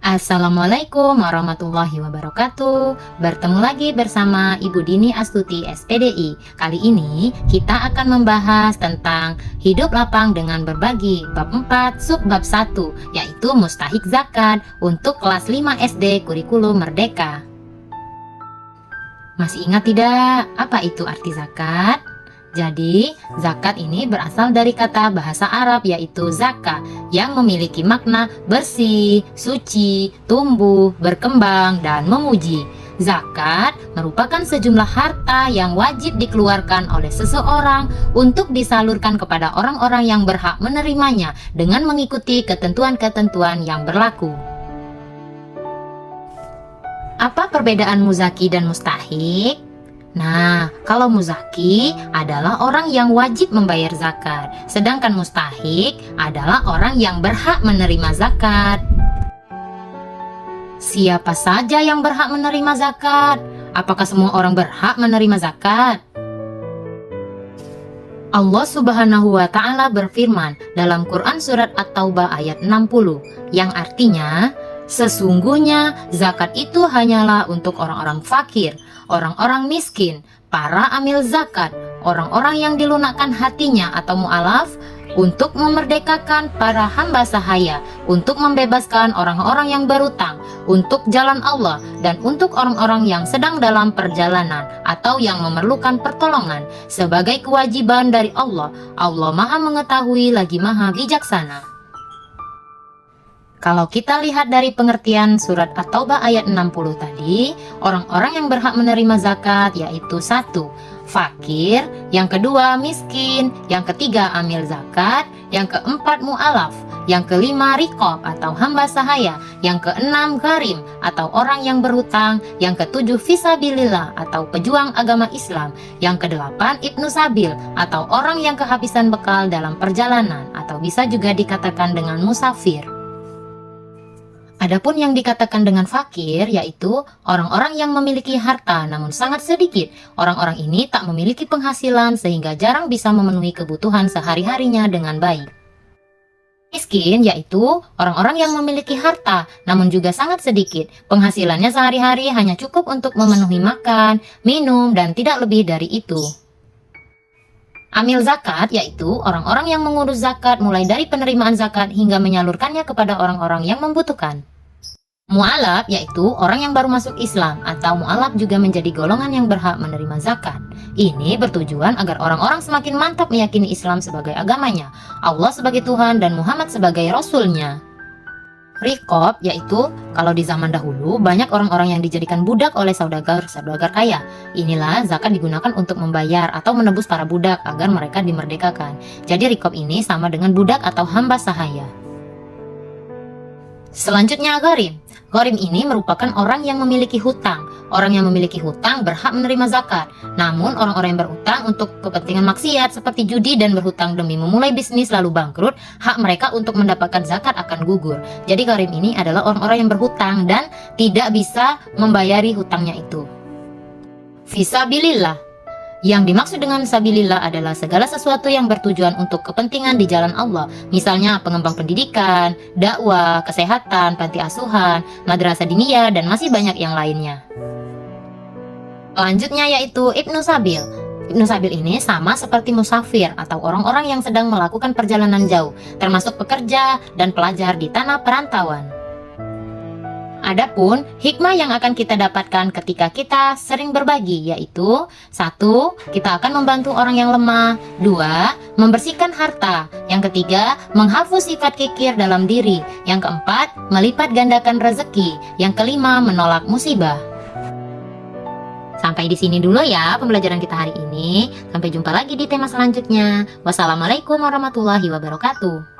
Assalamualaikum warahmatullahi wabarakatuh. Bertemu lagi bersama Ibu Dini Astuti SPDI. Kali ini kita akan membahas tentang hidup lapang dengan berbagi bab 4 subbab 1, yaitu mustahik zakat untuk kelas 5 SD kurikulum Merdeka. Masih ingat tidak apa itu arti zakat? Jadi, zakat ini berasal dari kata bahasa Arab yaitu zakah yang memiliki makna bersih, suci, tumbuh, berkembang, dan memuji. Zakat merupakan sejumlah harta yang wajib dikeluarkan oleh seseorang untuk disalurkan kepada orang-orang yang berhak menerimanya dengan mengikuti ketentuan-ketentuan yang berlaku. Apa perbedaan muzaki dan mustahik? Nah, kalau muzaki adalah orang yang wajib membayar zakat, sedangkan mustahik adalah orang yang berhak menerima zakat. Siapa saja yang berhak menerima zakat? Apakah semua orang berhak menerima zakat? Allah Subhanahu wa Ta'ala berfirman dalam Quran Surat At-Taubah ayat 60, yang artinya, sesungguhnya zakat itu hanyalah untuk orang-orang fakir, orang-orang miskin, para amil zakat, orang-orang yang dilunakkan hatinya atau mu'alaf, untuk memerdekakan para hamba sahaya, untuk membebaskan orang-orang yang berutang, untuk jalan Allah, dan untuk orang-orang yang sedang dalam perjalanan atau yang memerlukan pertolongan, sebagai kewajiban dari Allah. Allah Maha Mengetahui lagi Maha Bijaksana. Kalau kita lihat dari pengertian surat At-Taubah ayat 60 tadi, orang-orang yang berhak menerima zakat yaitu 1. Fakir, yang kedua miskin, yang ketiga amil zakat, yang keempat mu'alaf, yang kelima riqab atau hamba sahaya, yang keenam gharim atau orang yang berhutang, yang ketujuh fisabilillah atau pejuang agama Islam, yang kedelapan ibnu sabil atau orang yang kehabisan bekal dalam perjalanan atau bisa juga dikatakan dengan musafir. Adapun yang dikatakan dengan fakir yaitu orang-orang yang memiliki harta namun sangat sedikit. Orang-orang ini tak memiliki penghasilan sehingga jarang bisa memenuhi kebutuhan sehari-harinya dengan baik. Miskin yaitu orang-orang yang memiliki harta namun juga sangat sedikit. Penghasilannya sehari-hari hanya cukup untuk memenuhi makan, minum, dan tidak lebih dari itu. Amil zakat yaitu orang-orang yang mengurus zakat mulai dari penerimaan zakat hingga menyalurkannya kepada orang-orang yang membutuhkan. Mu'alaf yaitu orang yang baru masuk Islam atau mu'alaf juga menjadi golongan yang berhak menerima zakat. Ini bertujuan agar orang-orang semakin mantap meyakini Islam sebagai agamanya, Allah sebagai Tuhan dan Muhammad sebagai Rasulnya. Riqab yaitu kalau di zaman dahulu banyak orang-orang yang dijadikan budak oleh saudagar kaya. Inilah zakat digunakan untuk membayar atau menebus para budak agar mereka dimerdekakan. Jadi riqab ini sama dengan budak atau hamba sahaya. Selanjutnya gharim. Gharim ini merupakan orang yang memiliki hutang. Orang yang memiliki hutang berhak menerima zakat. Namun orang-orang yang berhutang untuk kepentingan maksiat seperti judi dan berhutang demi memulai bisnis lalu bangkrut, hak mereka untuk mendapatkan zakat akan gugur. Jadi gharim ini adalah orang-orang yang berhutang dan tidak bisa membayari hutangnya itu. Fisabilillah. Yang dimaksud dengan sabilillah adalah segala sesuatu yang bertujuan untuk kepentingan di jalan Allah. Misalnya pengembang pendidikan, dakwah, kesehatan, panti asuhan, madrasah diniyah, dan masih banyak yang lainnya. Selanjutnya yaitu ibnu sabil. Ibnu sabil ini sama seperti musafir atau orang-orang yang sedang melakukan perjalanan jauh, termasuk pekerja dan pelajar di tanah perantauan. Adapun hikmah yang akan kita dapatkan ketika kita sering berbagi yaitu 1. Kita akan membantu orang yang lemah. 2. Membersihkan harta. Yang ketiga, menghapus sifat kikir dalam diri. Yang keempat, melipat gandakan rezeki. Yang kelima, menolak musibah. Sampai di sini dulu ya pembelajaran kita hari ini. Sampai jumpa lagi di tema selanjutnya. Wassalamualaikum warahmatullahi wabarakatuh.